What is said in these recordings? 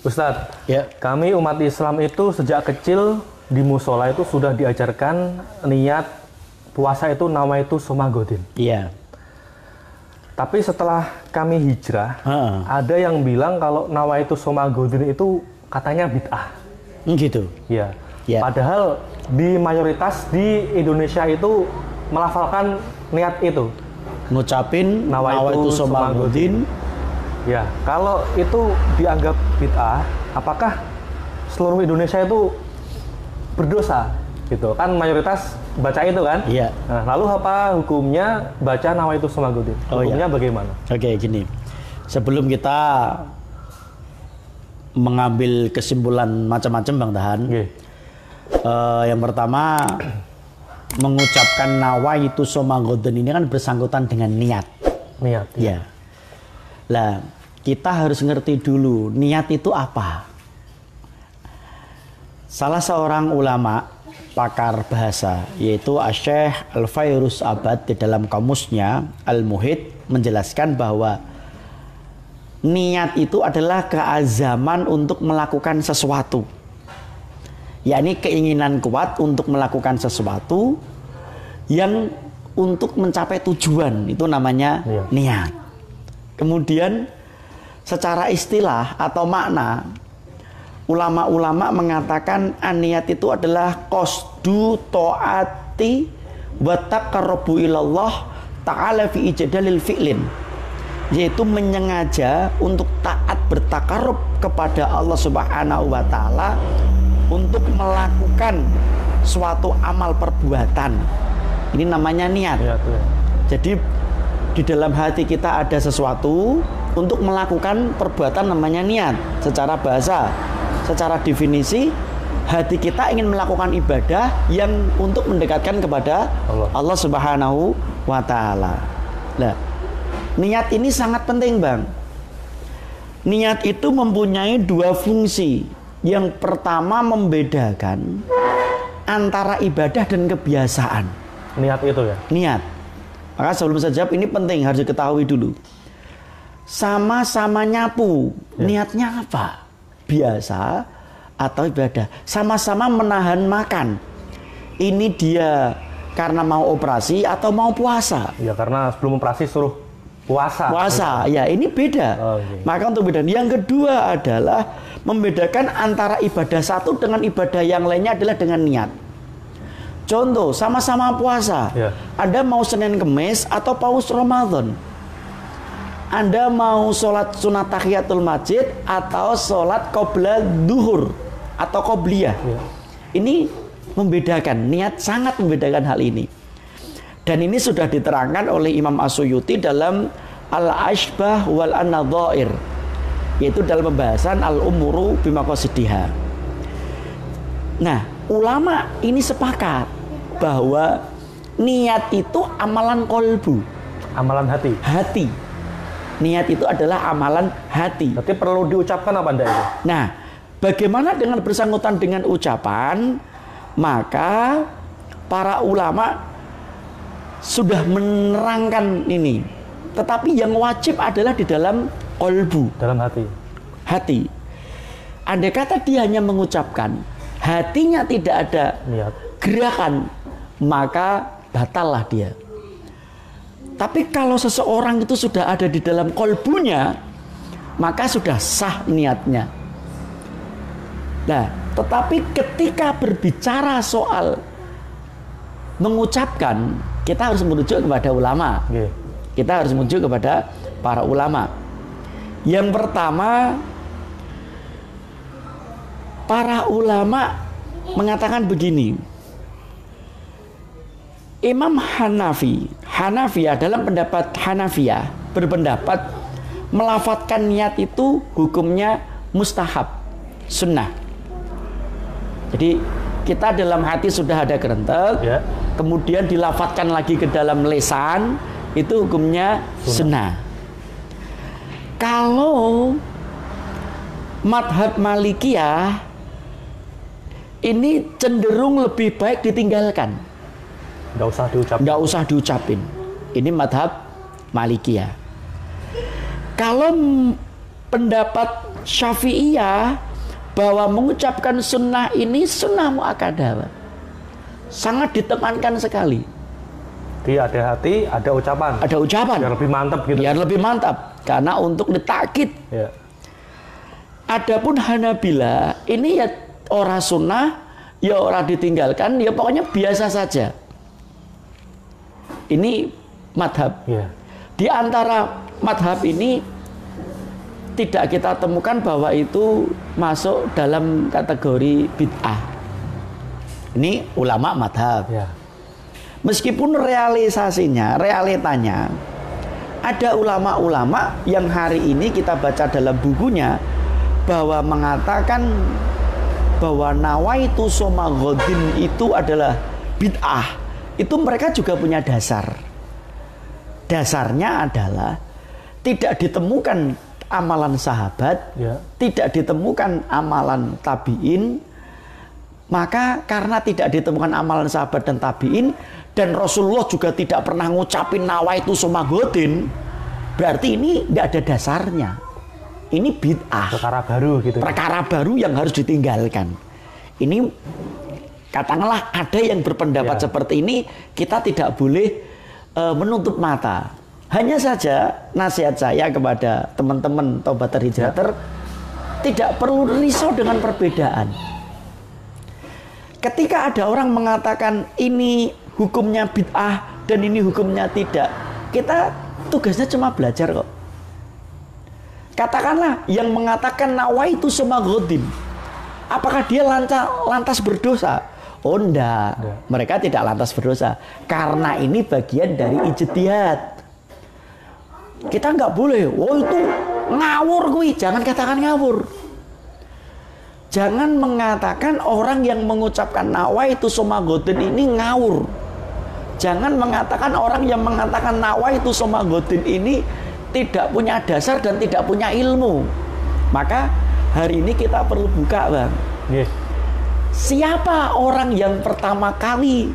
Ustadz, Ya. kami umat Islam itu sejak kecil di musola itu sudah diajarkan niat puasa itu nawaitu somagodin. Iya. Tapi setelah kami hijrah, ada yang bilang kalau nawaitu somagodin itu katanya bid'ah. Gitu. Ya. Ya. Padahal di mayoritas di Indonesia itu melafalkan niat itu. Ngucapin Nawaitu nawaitu somagodin. Ya, kalau itu dianggap bid'ah, apakah seluruh Indonesia itu berdosa? Gitu kan mayoritas baca itu kan? Iya. Nah, lalu apa hukumnya baca nawaitu somagodin? Hukumnya bagaimana? Oke, gini. Sebelum kita mengambil kesimpulan macam-macam, Bang Tahan. Oke. Yang pertama, mengucapkan nawaitu somagodin ini kan bersangkutan dengan niat. Niat. Ya. Lah, kita harus ngerti dulu niat itu apa. Salah seorang ulama pakar bahasa yaitu Syekh Al-Fairuz Abad di dalam kamusnya Al-Muhit menjelaskan bahwa niat itu adalah keazaman untuk melakukan sesuatu. Yakni keinginan kuat untuk melakukan sesuatu yang untuk mencapai tujuan, itu namanya niat. Kemudian secara istilah atau makna, ulama-ulama mengatakan niat itu adalah qasdu taati wa taqarrubu ilallah ta'ala fi ijadalil fi'lin, yaitu menyengaja untuk taat bertakarrub kepada Allah Subhanahu wa taala untuk melakukan suatu amal perbuatan. Ini namanya niat. Jadi di dalam hati kita ada sesuatu untuk melakukan perbuatan namanya niat. Secara bahasa, secara definisi, hati kita ingin melakukan ibadah yang untuk mendekatkan kepada Allah Subhanahu wa taala. Nah, niat ini sangat penting, Bang. Niat itu mempunyai dua fungsi. Yang pertama membedakan antara ibadah dan kebiasaan. Niat itu ya? Niat. Maka sebelum saya jawab, ini penting harus diketahui dulu. Sama-sama nyapu, niatnya apa? Biasa atau ibadah? Sama-sama menahan makan. Ini dia karena mau operasi atau mau puasa? Ya karena sebelum operasi suruh puasa. Puasa, ya ini beda. Maka untuk beda. Yang kedua adalah membedakan antara ibadah satu dengan ibadah yang lainnya adalah dengan niat. Contoh, sama-sama puasa. Anda mau Senin Kemis atau paus Ramadan. Anda mau sholat sunat tahiyatul masjid atau sholat qobla duhur atau qobliyah. Ini membedakan, niat sangat membedakan hal ini. Dan ini sudah diterangkan oleh Imam As-Suyuti dalam Al-Ashbah wal An-Nadhair, yaitu dalam pembahasan Al-Umuru bimaqasidiha. Nah, ulama ini sepakat bahwa niat itu amalan kolbu, amalan hati. Hati. Niat itu adalah amalan hati. Berarti perlu diucapkan apa enggak itu? Nah, bagaimana dengan bersangkutan dengan ucapan? Maka para ulama sudah menerangkan ini. Tetapi yang wajib adalah di dalam kolbu, dalam hati. Hati. Andai kata dia hanya mengucapkan, hatinya tidak ada niat, gerakan, maka batallah dia. Tapi kalau seseorang itu sudah ada di dalam kolbunya, maka sudah sah niatnya. Nah, tetapi ketika berbicara soal mengucapkan, kita harus merujuk kepada ulama. Kita harus merujuk kepada para ulama. Yang pertama, para ulama mengatakan begini. Imam Hanafiyah dalam pendapat Hanafiyah berpendapat melafadzkan niat itu hukumnya mustahab, sunnah. Jadi kita dalam hati sudah ada kerentek, kemudian dilafadzkan lagi ke dalam lisan, itu hukumnya sunnah. Kalau madhab Malikiyah ini cenderung lebih baik ditinggalkan. Nggak usah diucapin. Ini madhab Malikiyah. Kalau pendapat Syafi'iyah bahwa mengucapkan sunnah ini sunnah muakkadah. Sangat ditekankan sekali. Ada hati, ada ucapan. Ada ucapan. Biar lebih mantap gitu. Biar lebih mantap. Karena untuk ditakkid. Ya. Adapun Hanabila ini ya ora sunnah, ya ora ditinggalkan, ya pokoknya biasa saja. Ini madhab. Ya. Di antara madhab ini tidak kita temukan bahwa itu masuk dalam kategori bid'ah. Ini ulama madhab. Ya. Meskipun realisasinya, realitanya, ada ulama-ulama yang hari ini kita baca dalam bukunya bahwa mengatakan bahwa nawaitu soma ghodin itu adalah bid'ah. Itu mereka juga punya dasar. Dasarnya adalah tidak ditemukan amalan sahabat, Ya. tidak ditemukan amalan tabi'in. Maka karena tidak ditemukan amalan sahabat dan tabi'in, dan Rasulullah juga tidak pernah ngucapin nawaitu soma ghodin, berarti ini tidak ada dasarnya. Ini bid'ah. Perkara baru gitu. Perkara baru yang harus ditinggalkan. Ini katakanlah ada yang berpendapat Ya. seperti ini, kita tidak boleh menutup mata. Hanya saja nasihat saya kepada teman-teman Taubatar Hijrater, tidak perlu risau dengan perbedaan. Ketika ada orang mengatakan ini hukumnya bid'ah dan ini hukumnya tidak, kita tugasnya cuma belajar kok. Katakanlah yang mengatakan nawaitu soma ghodin, apakah dia lantas berdosa? Oh enggak, mereka tidak lantas berdosa karena ini bagian dari ijtihad. Kita nggak boleh, oh itu ngawur kuwi, jangan katakan ngawur. Jangan mengatakan orang yang mengucapkan nawaitu soma ghodin ini ngawur. Jangan mengatakan orang yang mengatakan nawaitu soma ghodin ini tidak punya dasar dan tidak punya ilmu. Maka hari ini kita perlu buka, Bang. Yes. Siapa orang yang pertama kali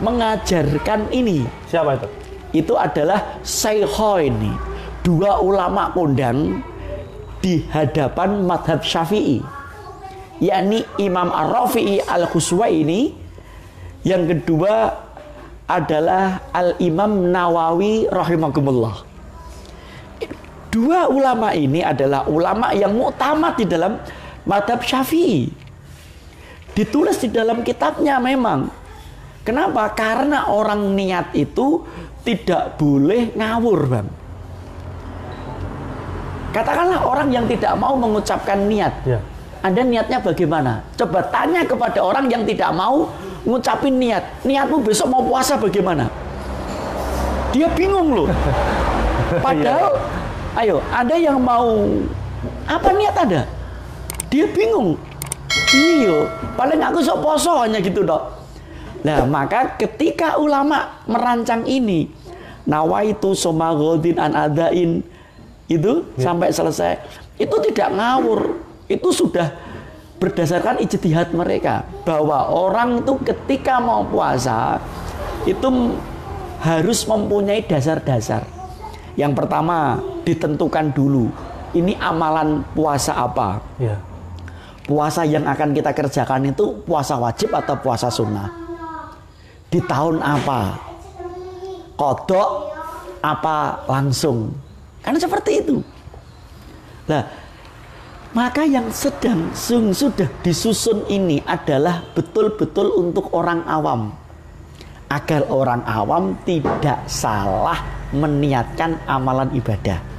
mengajarkan ini? Siapa itu? Itu adalah Shaykhaini, dua ulama kondang di hadapan madhab Syafi'i, yakni Imam Ar-Rafi'i Al-Khuswaini, yang kedua adalah Al-Imam Nawawi rahimahumullah. Dua ulama ini adalah ulama yang muktamad di dalam madhab Syafi'i. Ditulis di dalam kitabnya memang. Kenapa? Karena orang niat itu tidak boleh ngawur, Bang. Katakanlah orang yang tidak mau mengucapkan niat. Ya. Anda niatnya bagaimana? Coba tanya kepada orang yang tidak mau ngucapin niat. Niatmu besok mau puasa bagaimana? Dia bingung loh. Padahal, ayo, ada yang mau apa niat Anda? Dia bingung. Iya, paling aku sok poso hanya gitu dok. Nah, maka ketika ulama merancang ini, nawaitu soma ghodin an adain itu sampai selesai, itu tidak ngawur. Itu sudah berdasarkan ijtihad mereka bahwa orang itu ketika mau puasa itu harus mempunyai dasar-dasar. Yang pertama ditentukan dulu, ini amalan puasa apa? Ya. Puasa yang akan kita kerjakan itu puasa wajib atau puasa sunnah? Di tahun apa? Qadha apa langsung? Karena seperti itu. Nah, maka yang sudah disusun ini adalah betul-betul untuk orang awam. Agar orang awam tidak salah meniatkan amalan ibadah.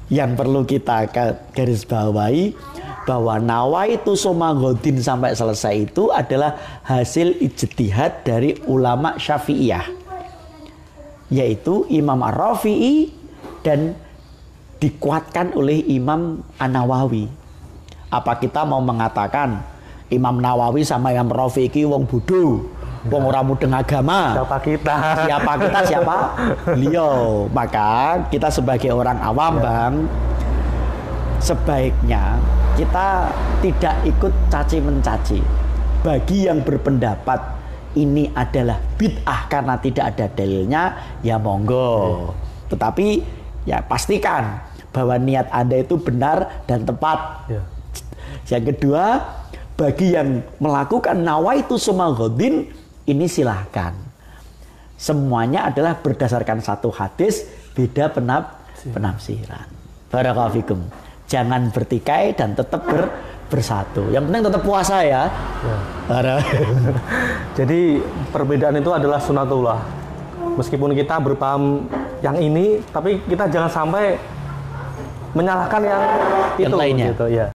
Yang perlu kita garis bawahi bahwa nawaitu soma ghodin sampai selesai itu adalah hasil ijtihad dari ulama Syafi'iyah, yaitu Imam Ar-Rafi'i dan dikuatkan oleh Imam An-Nawawi. Apa kita mau mengatakan Imam Nawawi sama Imam Rafi'i wong bodoh, wong ora mudeng agama? Siapa kita? Siapa kita? Siapa? Beliau. Maka kita sebagai orang awam, Bang, sebaiknya kita tidak ikut caci mencaci. Bagi yang berpendapat ini adalah bid'ah karena tidak ada dalilnya, ya monggo. Tetapi ya pastikan bahwa niat Anda itu benar dan tepat. Ya. Yang kedua, bagi yang melakukan nawaitu summa ghadin, ini silahkan. Semuanya adalah berdasarkan satu hadis, beda penafsiran. Barakallahu fikum. Jangan bertikai dan tetap bersatu. Yang penting tetap puasa ya. Jadi perbedaan itu adalah sunatullah. Meskipun kita berpaham yang ini, tapi kita jangan sampai menyalahkan yang itu lainnya. gitu ya.